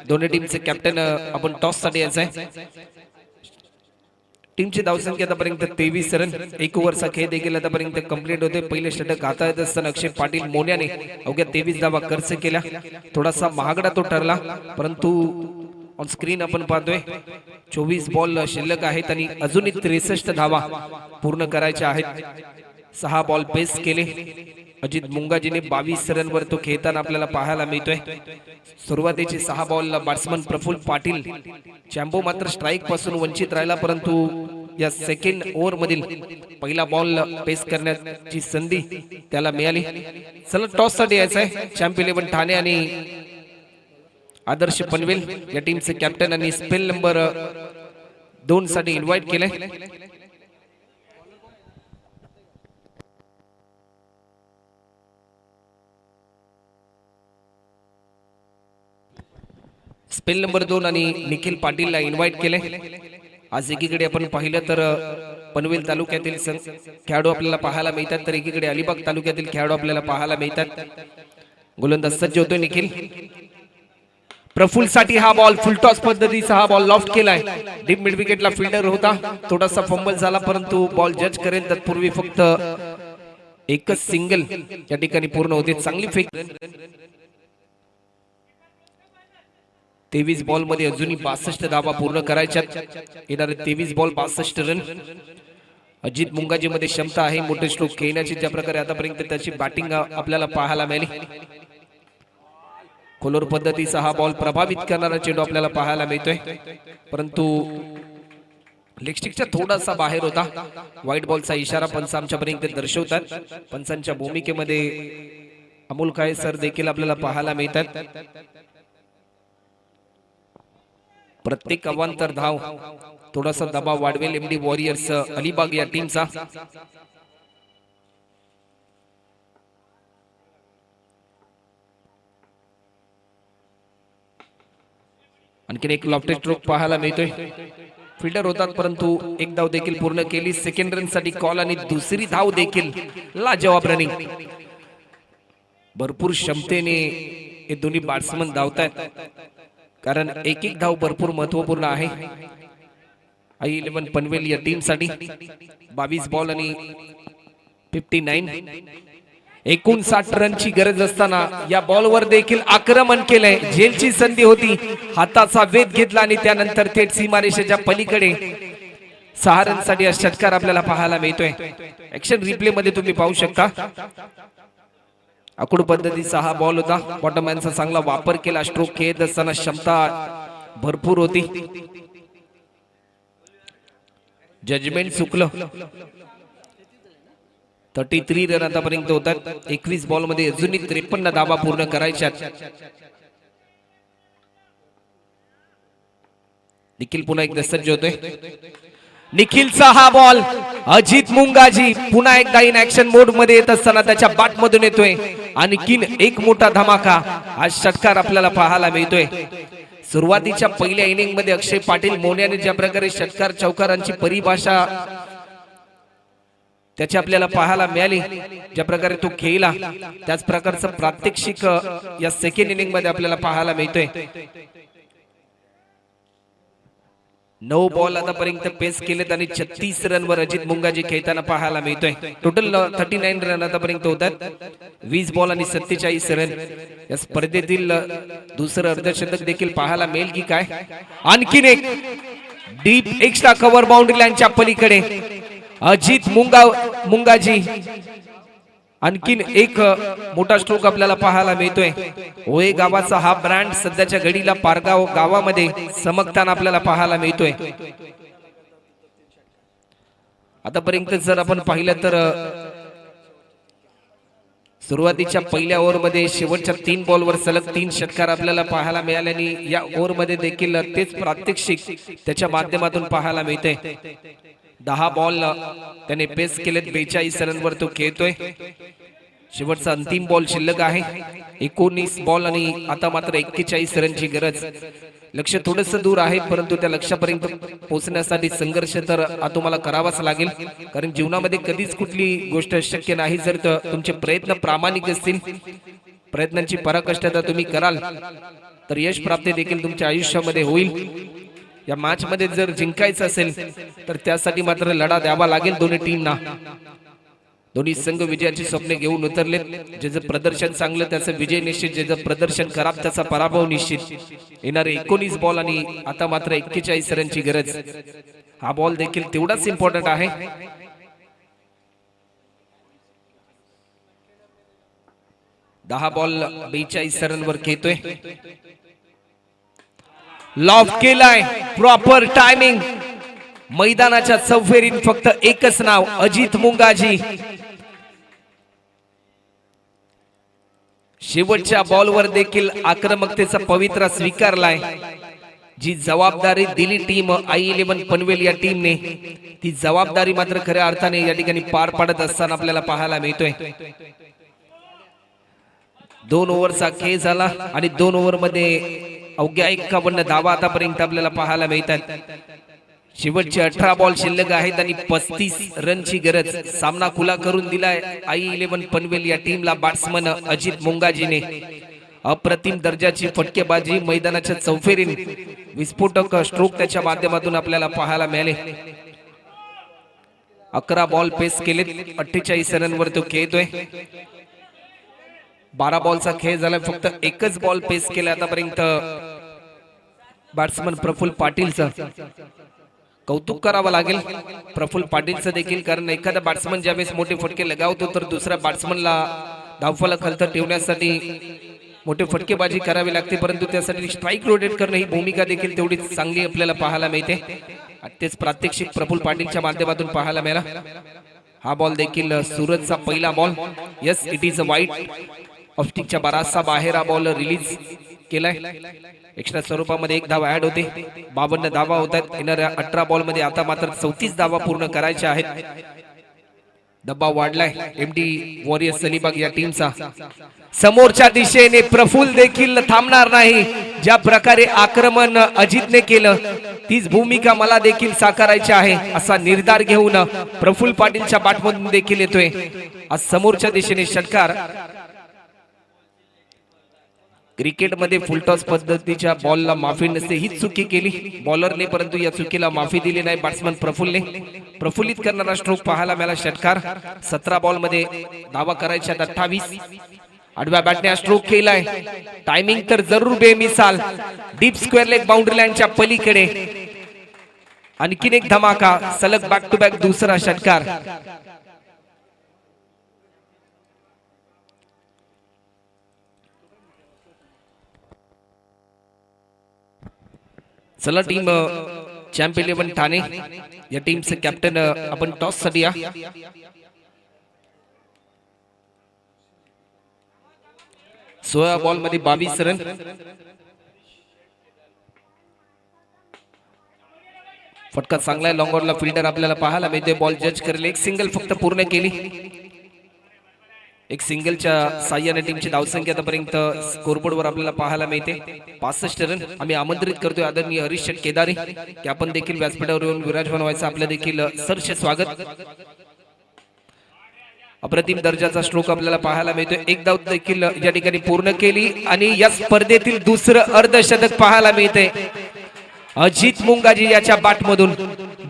दोन्ही टीमचे कॅप्टन आपण टॉस साठी यायचं आहे. टीमची धावसंख्या आतापर्यंत 23 रन. 1 ओव्हरचा खेळ देखील आतापर्यंत कंप्लीट होते. पहिले षटक हाताळत असताना अक्षय पाटील मोन्याने अवघ्या 23 धावा खर्च केल्या. थोडासा महागडा तो ठरला, परंतु ऑन स्क्रीन आपण पाहतोय 24 बॉल शिल्लक आहेत आणि अजूनही 63 धावा पूर्ण करायच्या आहेत. 6 बॉल पेस केले. अजित मुंगाजीने 22 रनवर तो खेळताना आपल्याला पाहायला मिळतोय. सुरुवातीचे 6 बॉल बॅट्समन प्रफुल्ल पाटील चॅम्बो मात्र स्ट्राईक पासून वंचित राहिला, परंतु या सेकंड ओव्हर मधील पहिला बॉल पेस करण्याची संधी त्याला मिळाली. चला टॉस साठी यायचं आहे. चॅम्प 11 ठाणे आणि आदर्श पनवेल या टीमचे कॅप्टन आणि स्पेल नंबर 2 साठी इन्व्हाइट केलंय. स्पेल नंबर 2 आणि निखिल पाटीलला इन्व्हाइट केले. आज एकीकडे आपण पाहिलं तर पनवेल तालुक्यातील खेळाडू आपल्याला पाहायला मिळतात, तर एकीकडे अलिबाग तालुक्यातील खेळाडू आपल्याला पाहायला मिळतात. गोलंदाज सज्ज होतोय निखिल. प्रफुल्ल साठी हा बॉल फुलटॉस पद्धतीचा हा बॉल लॉफ्ट केलाय. डीप मिड विकेटला फिल्डर होता, थोडासा फंबल झाला, परंतु बॉल जज करेल तत्पूर्वी फक्त एकच सिंगल या ठिकाणी पूर्ण होते. चांगली फेक. 23 बॉल मध्ये अजूनही 62 धावा पूर्ण करायच्या. येणारे 23 बॉल 62 रन. अजित मुंगाजी मध्ये क्षमता आहे मोठे स्ट्रोक खेळण्याची. ज्या प्रकारे आतापर्यंत त्याची बॅटिंग आपल्याला पाहायला मिळाली. कोलोर पद्धतीचा हा बॉल प्रभावित करणारा चेंडू आपल्याला पाहायला मिळतोय, परंतु लेगस्टिकच्या थोडासा बाहेर होता. व्हाईट बॉलचा इशारा पंच आमच्यापर्यंत दर्शवतात. पंचांच्या भूमिकेमध्ये अमोल काळे सर देखील आपल्याला पाहायला मिळतात. प्रत्येक अवांतर धाव थोडासा दबाव वाढवेल एमडी वॉरियर्स अलिबाग या टीमचा. आणखीन एक लॉफ्टेड स्ट्रोक पाहायला मिळतोय. फिल्डर होतात परंतु एक धाव देखील पूर्ण केली. सेकंड रन साठी कॉल आणि दुसरी धाव देखील लाजवाब रनिंग. भरपूर क्षमतेने हे दोन्ही बॅट्समन धावतात, कारण एक एक धाव भरपूर महत्वपूर्ण आहे. I11 पनवेल या टीम साठी 22 बॉल आणि 59. 59 रनची गरज असताना या बॉलवर देखील आक्रमण केलंय. झेलची संधी होती, हाताचा वेध घेतला आणि त्यानंतर थेट सीमारेषेच्या पलीकडे 6 रनसाठी हा षटकार आपल्याला पाहायला मिळतोय. ऍक्शन रिप्ले मध्ये तुम्ही पाहू शकता. आकुड पद्धतीचा हा बॉल होता. बॉटममॅनचा चांगला वापर केला. स्ट्रोक खेळत असताना क्षमता भरपूर होती. जजमेंट चुकलं. 33 रन आतापर्यंत होतात. 21 बॉल मध्ये अजूनही 53 धावा पूर्ण करायच्या. निखिल पुन्हा एकदा सज्ज होतोय. निखिलचा हा बॉल अजित मुंगाजी पुन्हा एकदा इन ऍक्शन मोड मध्ये येत असताना त्याच्या बॅट मधून येतोय. आणखीन एक मोठा धमाका हा षटकार आपल्याला पाहायला मिळतोय. सुरुवातीच्या पहिल्या इनिंग मध्ये अक्षय पाटील मोन्याने ज्या प्रकारे षटकार चौकारांची परिभाषा त्याची आपल्याला पाहायला मिळाली, ज्या प्रकारे तो खेळला त्याच प्रकारचं प्रात्यक्षिक या सेकंड इनिंग मध्ये आपल्याला पाहायला मिळतोय. 9 बॉल आतापर्यंत पेस केलेत आणि 36 रनवर अजित मुंगाजी खेळताना पाहायला मिळतोय. टोटल 39 रन आतापर्यंत होतात. 20 बॉल आणि 47 रन. या स्पर्धेतील दुसरं अर्धशतक देखील पाहायला मिळेल की काय. आणखीन एक डीप एक्स्ट्रा कव्हर बाउंड्री लाईनच्या पलीकडे अजित मुंगाजी. आणखीन एक मोठा स्ट्रोक आपल्याला पाहायला मिळतोय. ओये गावाचा हा ब्रँड सध्याच्या घडीला पारगाव गावामध्ये चमकताना आपल्याला पाहायला मिळतोय. आतापर्यंत जर आपण पाहिलं तर सुरुवातीच्या पहिल्या ओव्हरमध्ये शेवटच्या 3 बॉलवर सलग 3 षटकार आपल्याला पाहायला मिळाले आणि या ओव्हरमध्ये देखील तेच प्रात्यक्षिक त्याच्या माध्यमातून पाहायला मिळते. 10 बॉल त्याने पेस केलेत. 42 रनवर तो खेळतोय. शेवटचा अंतिम बॉल शिल्लक आहे. 19 बॉल आणि आता मात्र 41 रनची गरज. लक्ष थोडस दूर आहे, परंतु त्या लक्ष्यापर्यंत पोहोचण्यासाठी संघर्ष तर तुम्हाला करावाच लागेल, कारण जीवनामध्ये कधीच कुठली गोष्ट शक्य नाही जर तुमचे प्रयत्न प्रामाणिक असतील. प्रयत्नांची पराकाष्ठा तुम्ही कराल तर यश प्राप्ती देखील तुमच्या आयुष्यामध्ये होईल. या मॅच मध्ये जर जिंकायचं असेल तर त्यासाठी मात्र लढा द्यावा लागेल दोन्ही टीमना. दोन्ही संघ विजयाची स्वप्ने घेऊन उतरलेत. ज्याचं प्रदर्शन चांगलं त्याचं विजय निश्चित, ज्याचं प्रदर्शन खराब त्याचा पराभव निश्चित. येणारे 19 बॉल आणि आता मात्र 41 रनची गरज. हा बॉल देखील तेवढाच इम्पॉर्टंट आहे. दहा बॉल 42 रनवर खेळतोय. लॉफ केलाय. Proper timing. मैदानाच्या चौफेरीत फक्त एकच नाव, अजित मुंगाजी. शेवटच्या बॉलवर देखील आक्रमकतेचा पवित्रा स्वीकारलाय. जी जबाबदारी दिली टीम I11 पनवेल या टीमने, ती जबाबदारी मात्र खऱ्या अर्थाने या ठिकाणी पार पाडत असताना आपल्याला पाहायला मिळतोय. 2 ओव्हरचा खेळ झाला आणि 2 ओव्हर मध्ये अवघ्या 51 धावा आतापर्यंत आपल्याला पाहायला मिळतात. शेवटचे 18 बॉल शिल्लक आहेत आणि 35 रनची गरज. सामना खुला करून दिलाय I11 पनवेल या टीमला बॅट्समन अजित मुंगाजीने. अप्रतिम दर्जाची फटकेबाजी. मैदानाच्या चौफेरीत विस्फोटक स्ट्रोक त्याच्या माध्यमातून आपल्याला पाहायला मिळाले. 11 बॉल पेस केलेत, 48 रनवर तो खेळतोय. 12 बॉलचा खेळ झाला, फक्त एकच बॉल पेस केला आतापर्यंत बॅट्समन प्रफुल्ल पाटीलचं. कौतुक करावं लागेल प्रफुल्ल पाटीलचं देखील, कारण एखादा बॅट्समन ज्यावेळेस मोठे फटके लगावतो तर दुसऱ्या बॅट्समनला धावफलक ठेवण्यासाठी मोठे फटकेबाजी करावी लागते, परंतु त्यासाठी स्ट्राईक रोटेट करणं ही भूमिका देखील तेवढीच चांगली आपल्याला पाहायला मिळते. तेच प्रात्यक्षिक प्रफुल्ल पाटीलच्या माध्यमातून पाहायला मिळाला. हा बॉल देखील सूरजचा पहिला ball. Yes, it is a वाईट ऑफस्टिकच्या बराचसा बाहेर हा बॉल रिलीज केलाय. एक्स्ट्रा स्वरूपामध्ये एक धाव ऍड होते. 52 धावा होतात येणाऱ्या 18 बॉल मध्ये. आता मात्र 34 धावा पूर्ण करायच्या आहेत. दबाव वाढलाय एमडी वॉरियर्स अलिबाग या टीमचा. समोरच्या दिशेने प्रफुल्ल देखील थांबणार नाही. ज्या प्रकारे आक्रमण अजितने केलं तीच भूमिका मला देखील साकारायची आहे असा निर्धार घेऊन प्रफुल्ल पाटीलच्या बॅटमधून देखील येतोय आज समोरच्या दिशेने षटकार. क्रिकेटमध्ये फुलटॉस पद्धतीच्या बॉलला माफी नसते, हीच चुकी केली बॉलरने, परंतु या चुकीला माफी दिली नाही बॅट्समन प्रफुल्लने. प्रफुल्लित करणारा स्ट्रोक पाहायला मिळाला षटकार. 17 बॉल मध्ये धावा करायच्या 28. आडव्या बॅटने स्ट्रोक केलाय. टायमिंग तर जरूर बेमिसाल. डीप स्क्वेअर लेग बाउंड्री लाईनच्या पलीकडे आणखीन एक धमाका. सलग बॅक टू बॅक दुसरा षटकार. चला टीम चॅम्पियन 11 ठाणे या टीमचे कॅप्टन आपण टॉस साठी या. सोळा बॉल मध्ये 22 रन. फटका चांगला आहे. लॉंग ऑनला फिल्डर आपल्याला पाहायला मिळते. बॉल जज करेल. एक सिंगल फक्त पूर्ण केली. एक सिंगलच्या साह्याने टीमची धावसंख्या आतापर्यंत स्कोरबोर्ड वर आपल्याला पाहायला मिळते 65 रन. आम्ही आमंत्रित करतोय आदरणीय हरीश शेठ केदारी की आपण देखील व्यासपीठावर येऊन विराजमान व्हायचं. आपलं देखील सरसे स्वागत. अप्रतिम दर्जाचा स्ट्रोक आपल्याला पाहायला मिळतोय. एक धाव देखील या ठिकाणी पूर्ण केली आणि या स्पर्धेतील दुसरं अर्धशतक पाहायला मिळते अजित मुंगाजी याच्या बॅटमधून.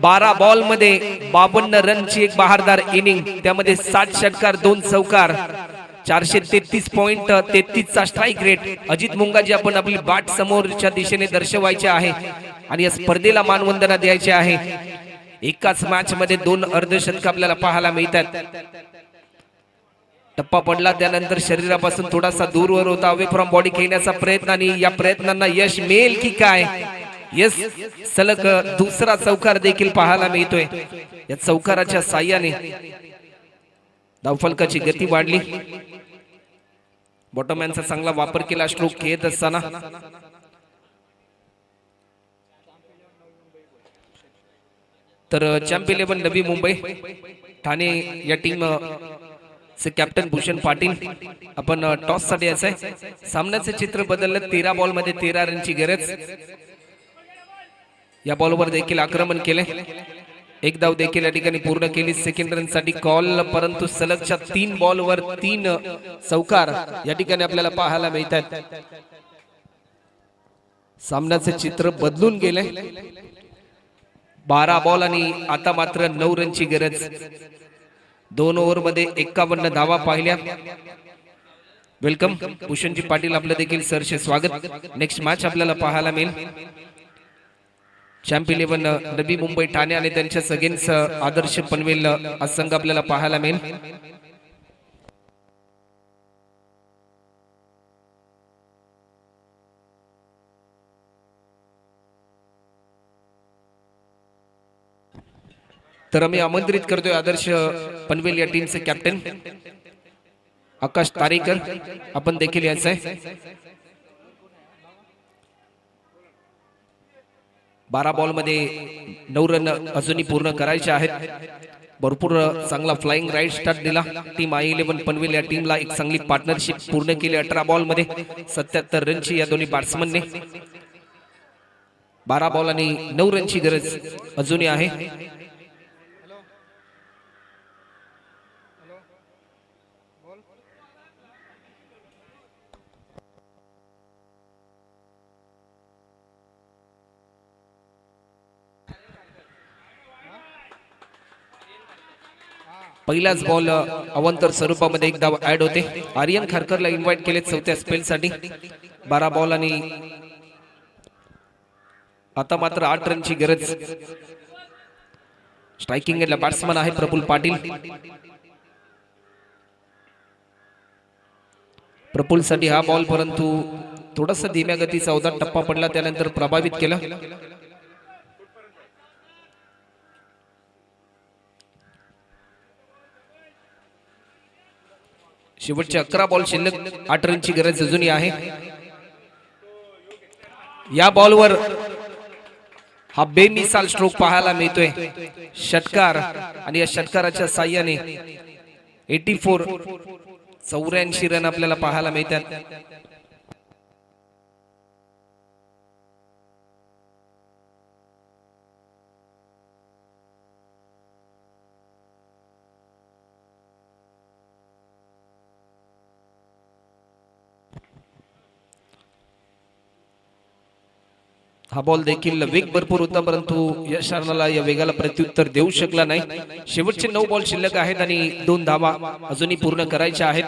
12 बॉल मध्ये 52 रनची एक बहारदार इनिंग, त्यामध्ये 60 षटकार 2 चौकार, 433.33 चा स्ट्राईक रेट. अजित मुंगाजी आपण आपली बॅट समोरच्या दिशेने दर्शवायचे आहे आणि या स्पर्धेला मानवंदना द्यायची आहे. एकाच मॅच मध्ये 2 अर्धशतक आपल्याला पाहायला मिळतात. टप्पा पडला त्यानंतर शरीरापासून थोडासा दूरवर होता, अवे फ्रॉम बॉडी खेळण्याचा प्रयत्न, आणि या प्रयत्नांना यश मिळेल की काय. यस, सलग दुसरा चौकार देखील पाहायला मिळतोय. या चौकाराच्या साह्याने धावफलकाची गती वाढली. बॉटममॅनचा चांगला वापर केला स्ट्रोक खेळत असताना. तर चॅम्पियन 11 नवी मुंबई ठाणे या टीम कॅप्टन भूषण पाटील आपण टॉस साठी यायचंय. सामन्याचे चित्र बदललं. 13 बॉल मध्ये 13 रनची गरज. या बॉलवर देखील आक्रमण केले. एक धाव देखील या ठिकाणी पूर्ण केली. सेकंड रन साठी कॉल, परंतु सलगच्या 3 बॉलवर 3 चौकार या ठिकाणी आपल्याला पाहायला मिळतात. सामन्याचे चित्र बदलून गेले. 12 बॉल आणि आता मात्र 9 रनची गरज. 2 ओव्हर मध्ये 51 धावा पाहिल्या. वेलकम भूषणजी पाटील, आपलं देखील सरसे स्वागत. नेक्स्ट मॅच आपल्याला पाहायला मिळेल चॅम्पियन 11 नवी मुंबई ठाणे आणि त्यांच्या सगळ्यांच आदर्श पनवेल हा संघ आपल्याला पाहायला मिळेल. तर आम्ही आमंत्रित करतोय आदर्श पनवेल या टीमचे कॅप्टन आकाश तारेकर, आपण देखील यायचं आहे. 12 बॉल मध्ये 9 रन अजूनही पूर्ण करायचे आहेत. भरपूर चांगला फ्लाइंग राईट स्टार्ट दिला टीम I11 पनवेल या टीमला. एक चांगली पार्टनरशिप पूर्ण केली. 18 बॉल मध्ये 77 रनची या दोन्ही बॅट्समनने. 12 बॉल आणि 9 रनची गरज अजूनही आहे. पहिलाच बॉल अवंतर स्वरूपामध्ये एक धाव ऍड होते. आर्यन खारकरला इन्व्हाइट केले चौथ्या स्पेलसाठी. 12 बॉल आणि आता मात्र 8 रनची गरज. स्ट्रायकिंग एंडला बॅट्समन आहे प्रफुल्ल पाटील. प्रफुल्ल साठी हा बॉल, परंतु थोडासा धीम्या गतीचा अवधान टप्पा पडला, त्यानंतर प्रभावित केला. शेवटचे 11 बॉल शिल्लक. 8 रनची गरज अजूनही आहे. या बॉलवर हा बेमिसाल स्ट्रोक पाहायला मिळतोय. षटकार आणि या षटकाराच्या साह्याने 84 रन आपल्याला पाहायला मिळतात. हा बॉल देखील वेग भरपूर होता, परंतु यश अर्नाला या वेगाला प्रत्युत्तर देऊ शकला नाही. शेवटचे 9 बॉल शिल्लक आहेत आणि 2 धावा अजूनही पूर्ण करायच्या आहेत.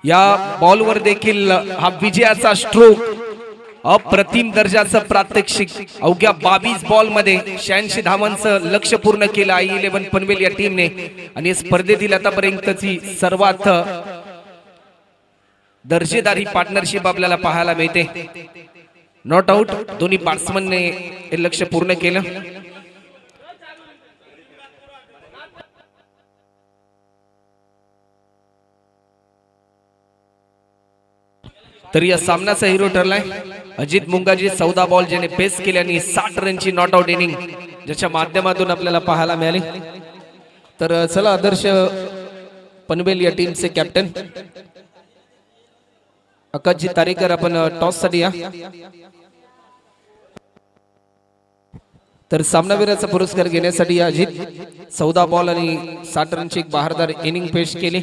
या बॉलवर देखील हा विजयाचा स्ट्रोक, अप्रतिम दर्जाचं प्रात्यक्षिक. अवघ्या 22 बॉल मध्ये 86 धावांचं लक्ष्य पूर्ण केलं I11 पनवेल या टीमने आणि स्पर्धेतील आतापर्यंतची सर्वात दर्जेदार ही पार्टनरशिप आपल्याला पाहायला मिळते. Not out. दोन्ही बॅट्समनने हे लक्ष्य पूर्ण केलं. तर या सामन्याचा हिरो ठरलाय अजित मुंगाजी. 14 बॉल ज्याने पेस केले आणि 60 रनची नॉट आउट इनिंग ज्याच्या माध्यमातून आपल्याला पाहायला मिळाली. तर चला आदर्श पनवेल या टीमचे कॅप्टन आकाशजी तारेकर, आपण टॉस साठी या. तर सामनावीराचा पुरस्कार घेण्यासाठी अजित 14 बॉल आणि 60 रनची एक बहारदार इनिंग पेश केली.